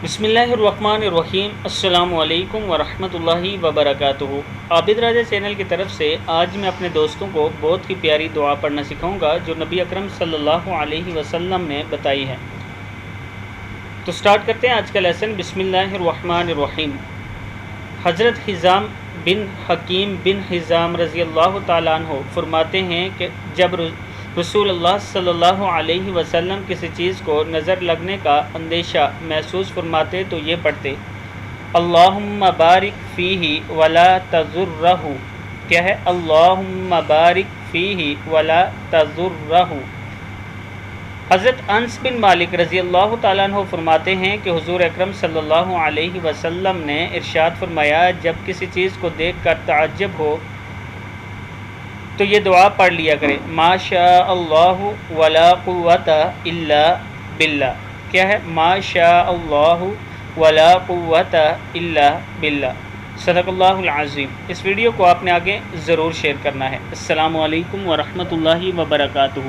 بسم اللہ الرحمن الرحیم۔ السلام علیکم ورحمۃ اللہ وبرکاتہ۔ عابد راجہ چینل کی طرف سے آج میں اپنے دوستوں کو بہت ہی پیاری دعا پڑھنا سکھاؤں گا جو نبی اکرم صلی اللہ علیہ وسلم نے بتائی ہے۔ تو سٹارٹ کرتے ہیں آج کا لیسن۔ بسم اللہ الرحمن الرحیم۔ حضرت حزام بن حکیم بن حزام رضی اللہ تعالیٰ عنہ فرماتے ہیں کہ جب رسول اللہ صلی اللہ علیہ وسلم کسی چیز کو نظر لگنے کا اندیشہ محسوس فرماتے تو یہ پڑھتے: اللہم بارک فیہ ولا تضرہ۔ کیا ہے؟ اللہم بارک فیہ ولا تضرہ۔ حضرت انس بن مالک رضی اللہ تعالیٰ عنہ فرماتے ہیں کہ حضور اکرم صلی اللہ علیہ وسلم نے ارشاد فرمایا، جب کسی چیز کو دیکھ کر تعجب ہو تو یہ دعا پڑھ لیا کرے: ما شاء اللہ ولا قوت الا باللہ۔ کیا ہے؟ ما شاء اللہ ولا قوت الا باللہ۔ صدق اللہ العظیم۔ اس ویڈیو کو آپ نے آگے ضرور شیئر کرنا ہے۔ السلام علیکم ورحمۃ اللہ وبرکاتہ۔